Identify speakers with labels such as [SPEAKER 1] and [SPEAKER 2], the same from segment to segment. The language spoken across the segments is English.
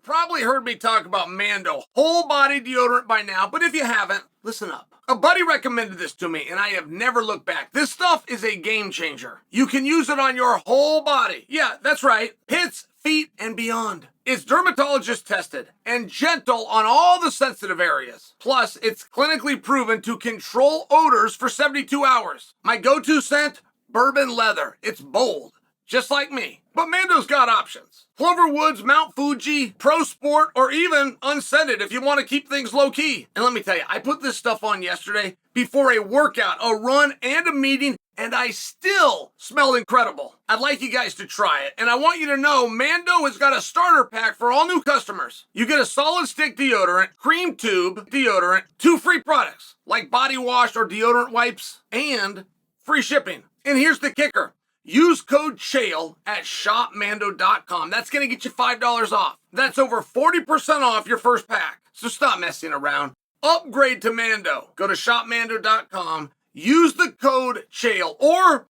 [SPEAKER 1] You've probably heard me talk about Mando whole body deodorant by now, but if you haven't, listen up. A buddy recommended this to me, and I have never looked back. This stuff is a game changer. You can use it on your whole body. Yeah, that's right. Pits, feet, and beyond. It's dermatologist tested and gentle on all the sensitive areas. Plus, it's clinically proven to control odors for 72 hours. My go-to scent? Bourbon leather. It's bold, just like me. But Mando's got options. Clover Woods, Mount Fuji, Pro Sport, or even unscented if you want to keep things low-key. And let me tell you, I put this stuff on yesterday before a workout, a run, and a meeting, and I still smell incredible. I'd like you guys to try it, and I want you to know Mando has got a starter pack for all new customers. You get a solid stick deodorant, cream tube deodorant, 2 free products like body wash or deodorant wipes, and free shipping. And here's the kicker. Use code CHAEL at shopmando.com. That's going to get you $5 off. That's over 40% off your first pack. So stop messing around. Upgrade to Mando. Go to shopmando.com. Use the code CHAEL or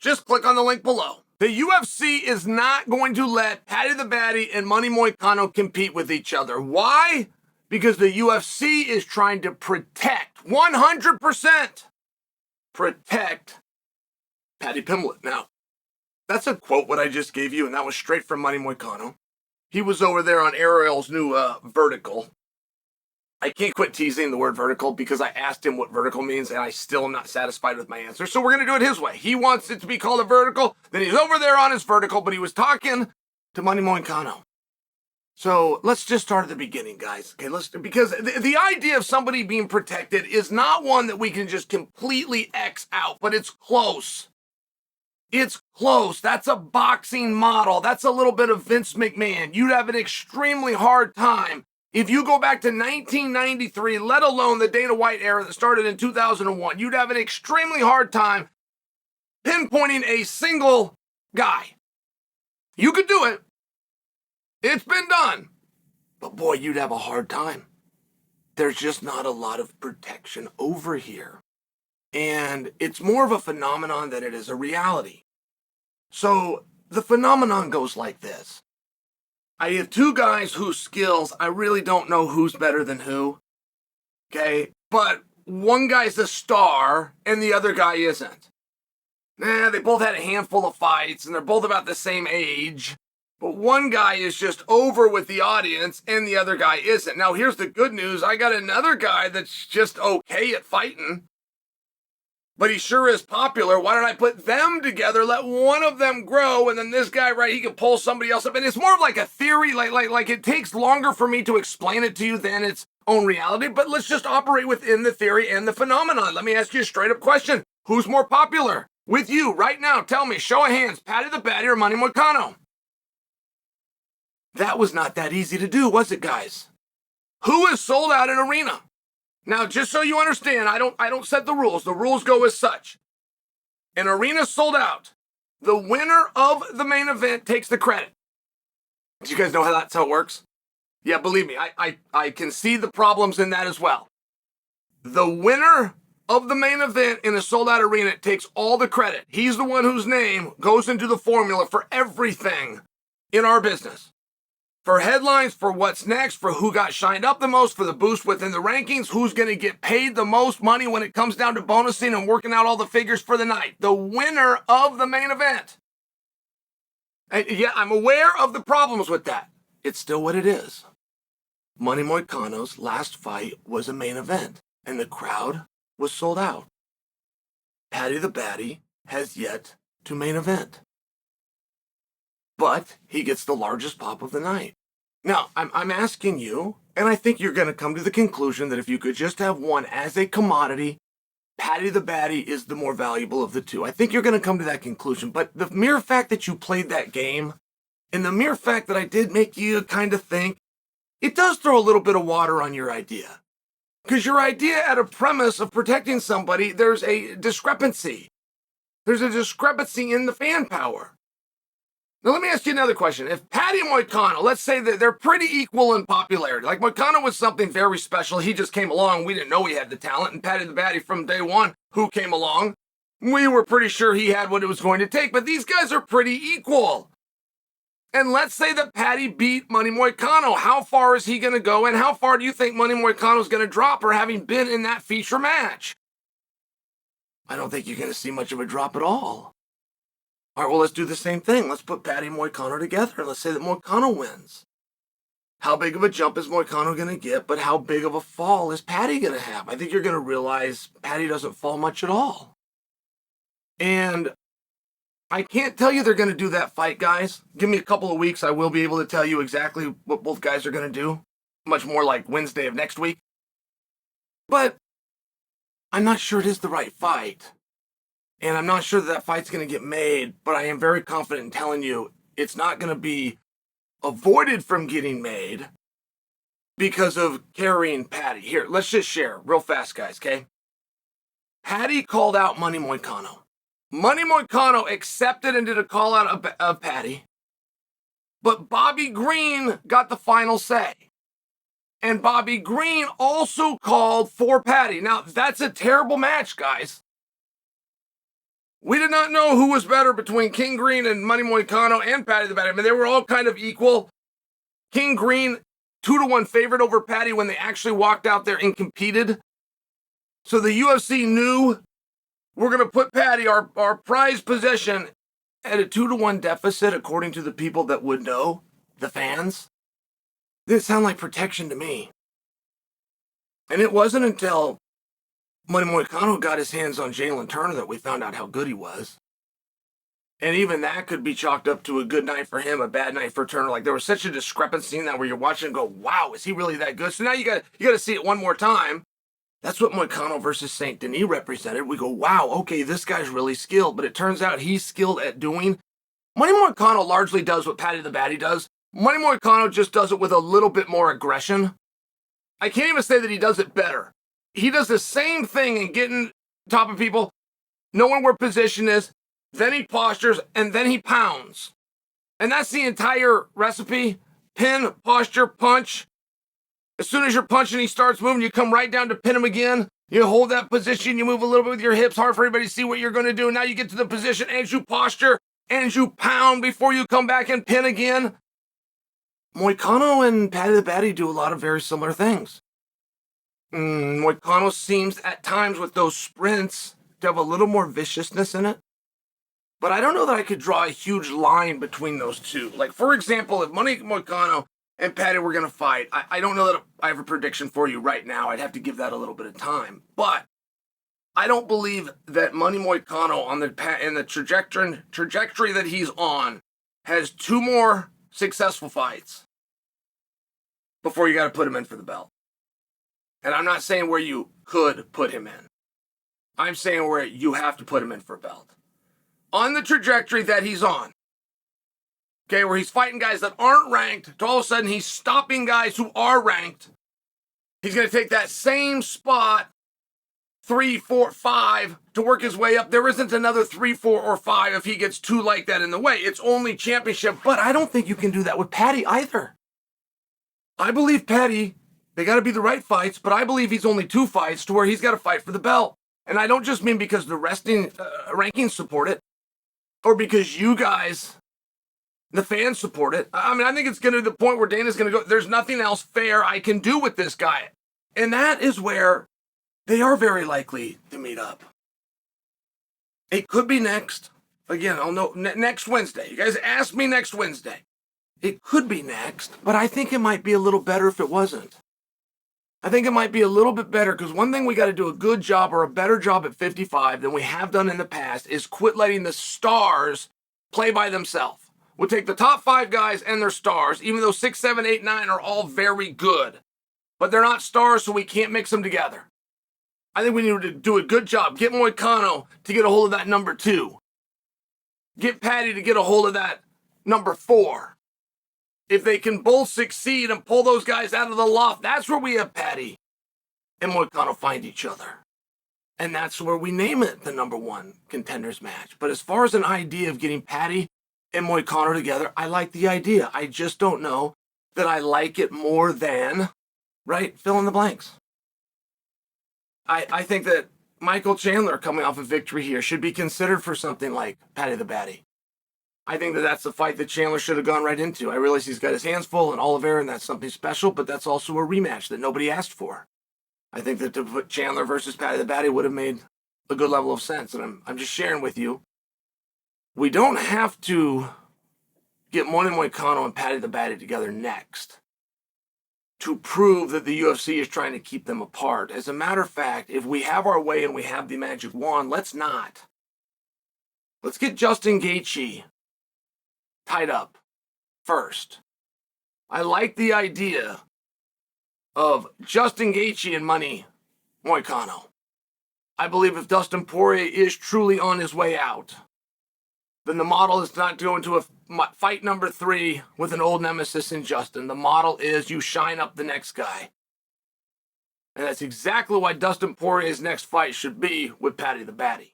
[SPEAKER 1] just click on the link below. The UFC is not going to let Paddy the Baddy and Money Moicano compete with each other. Why? Because the UFC is trying to protect, 100% protect Paddy Pimblett. Now, that's a quote what I just gave you, and that was straight from Money Moicano. He was over there on Ariel's new vertical. I can't quit teasing the word vertical because I asked him what vertical means, and I still am not satisfied with my answer. So we're going to do it his way. He wants it to be called a vertical. Then he's over there on his vertical, but he was talking to Money Moicano. So let's just start at the beginning, guys. Okay, because the idea of somebody being protected is not one that we can just completely X out, but it's close. It's close. That's a boxing model. That's a little bit of Vince McMahon. You'd have an extremely hard time if you go back to 1993, let alone the Dana White era that started in 2001. You'd have an extremely hard time pinpointing a single guy. You could do it. It's been done. But boy, you'd have a hard time. There's just not a lot of protection over here. And it's more of a phenomenon than it is a reality. So the phenomenon goes like this. I have 2 guys whose skills, I really don't know who's better than who. Okay? But one guy's a star and the other guy isn't. They both had a handful of fights and they're both about the same age. But one guy is just over with the audience and the other guy isn't. Now here's the good news. I got another guy that's just okay at fighting. But he sure is popular. Why don't I put them together, let one of them grow, and then this guy, right, he can pull somebody else up. And it's more of like a theory, like it takes longer for me to explain it to you than its own reality, but let's just operate within the theory and the phenomenon. Let me ask you a straight up question. Who's more popular? With you, right now, tell me, show of hands, Paddy the Baddy or Money Moicano? That was not that easy to do, was it, guys? Who has sold out an arena? Now, just so you understand, I don't set the rules. The rules go as such. An arena sold out. The winner of the main event takes the credit. Do you guys know how that's how it works? Yeah, believe me, I can see the problems in that as well. The winner of the main event in a sold out arena takes all the credit. He's the one whose name goes into the formula for everything in our business. For headlines, for what's next, for who got shined up the most, for the boost within the rankings, who's going to get paid the most money when it comes down to bonusing and working out all the figures for the night. The winner of the main event. And yeah, I'm aware of the problems with that. It's still what it is. Money Moicano's last fight was a main event, and the crowd was sold out. Paddy the Baddy has yet to main event. But he gets the largest pop of the night. Now, I'm asking you, and I think you're going to come to the conclusion that if you could just have one as a commodity, Paddy the Baddy is the more valuable of the two. I think you're going to come to that conclusion. But the mere fact that you played that game, and the mere fact that I did make you kind of think, it does throw a little bit of water on your idea. Because your idea at a premise of protecting somebody, there's a discrepancy. There's a discrepancy in the fan power. Now, let me ask you another question. If Paddy and Moicano, let's say that they're pretty equal in popularity. Like Moicano was something very special. He just came along. We didn't know he had the talent. And Paddy the Baddy from day one, who came along, we were pretty sure he had what it was going to take. But these guys are pretty equal. And let's say that Patty beat Money Moicano. How far is he going to go? And how far do you think Money Moicano is going to drop for having been in that feature match? I don't think you're going to see much of a drop at all. All right, well, let's do the same thing. Let's put Patty and Moicano together, and let's say that Moicano wins. How big of a jump is Moicano going to get, but how big of a fall is Patty going to have? I think you're going to realize Patty doesn't fall much at all. And I can't tell you they're going to do that fight, guys. Give me a couple of weeks. I will be able to tell you exactly what both guys are going to do. Much more like Wednesday of next week. But I'm not sure it is the right fight. And I'm not sure that fight's going to get made. But I am very confident in telling you it's not going to be avoided from getting made because of carrying Patty. Here, let's just share real fast, guys, okay? Patty called out Money Moicano. Money Moicano accepted and did a call out of Patty. But Bobby Green got the final say. And Bobby Green also called for Patty. Now, that's a terrible match, guys. We did not know who was better between King Green and Money Moicano and Patty the Batty. I mean, they were all kind of equal. King Green, 2-1 favorite over Patty when they actually walked out there and competed. So the UFC knew we're going to put Patty, our prize possession, at a 2-1 deficit, according to the people that would know, the fans. Didn't sound like protection to me. And it wasn't until Money Moicano got his hands on Jalen Turner that we found out how good he was. And even that could be chalked up to a good night for him, a bad night for Turner. Like, there was such a discrepancy in that where you're watching and go, wow, is he really that good? So now you got to see it one more time. That's what Moicano versus St. Denis represented. We go, wow, okay, this guy's really skilled. But it turns out he's skilled at doing. Money Moicano largely does what Patty the Batty does. Money Moicano just does it with a little bit more aggression. I can't even say that he does it better. He does the same thing in getting top of people, knowing where position is, then he postures, and then he pounds. And that's the entire recipe. Pin, posture, punch. As soon as you're punching, he starts moving. You come right down to pin him again. You hold that position. You move a little bit with your hips. Hard for everybody to see what you're going to do. Now you get to the position and you posture and you pound before you come back and pin again. Moicano and Patty the Batty do a lot of very similar things. Moicano seems at times with those sprints to have a little more viciousness in it. But I don't know that I could draw a huge line between those two. Like, for example, if Money Moicano and Patty were going to fight, I don't know that I have a prediction for you right now. I'd have to give that a little bit of time. But I don't believe that Money Moicano on the trajectory that he's on has 2 more successful fights before you got to put him in for the belt. And I'm not saying where you could put him in. I'm saying where you have to put him in for a belt. On the trajectory that he's on, okay, where he's fighting guys that aren't ranked, to all of a sudden he's stopping guys who are ranked. He's going to take that same spot, 3, 4, 5, to work his way up. There isn't another 3, 4, or 5 if he gets 2 like that in the way. It's only championship, but I don't think you can do that with Patty either. I believe Patty, they got to be the right fights, but I believe he's only 2 fights to where he's got to fight for the belt. And I don't just mean because the rankings support it, or because you guys, the fans, support it. I mean, I think it's going to the point where Dana's going to go, there's nothing else fair I can do with this guy. And that is where they are very likely to meet up. It could be next. Again, I'll know next Wednesday. You guys ask me next Wednesday. It could be next, but I think it might be a little better if it wasn't. I think it might be a little bit better because one thing we got to do a good job or a better job at 55 than we have done in the past is quit letting the stars play by themselves. We'll take the top 5 guys and their stars, even though 6, 7, 8, 9 are all very good. But they're not stars, so we can't mix them together. I think we need to do a good job. Get Moicano to get a hold of that number 2. Get Patty to get a hold of that number 4. If they can both succeed and pull those guys out of the loft, that's where we have Patty and Moicano find each other. And that's where we name it the number 1 contenders match. But as far as an idea of getting Patty and Moicano together, I like the idea. I just don't know that I like it more than, right, fill in the blanks. I think that Michael Chandler coming off a victory here should be considered for something like Patty the Batty. I think that that's the fight that Chandler should have gone right into. I realize he's got his hands full in Oliveira, and that's something special, but that's also a rematch that nobody asked for. I think that to put Chandler versus Paddy the Baddy would have made a good level of sense, and I'm just sharing with you. We don't have to get Moni Moicano and Paddy the Baddy together next to prove that the UFC is trying to keep them apart. As a matter of fact, if we have our way and we have the magic wand, let's not. Let's get Justin Gaethje tied up first. I like the idea of Justin Gaethje and Moni Moicano. I believe if Dustin Poirier is truly on his way out, then the model is not going to a fight number 3 with an old nemesis in Justin. The model is you shine up the next guy. And that's exactly why Dustin Poirier's next fight should be with Paddy the Baddy.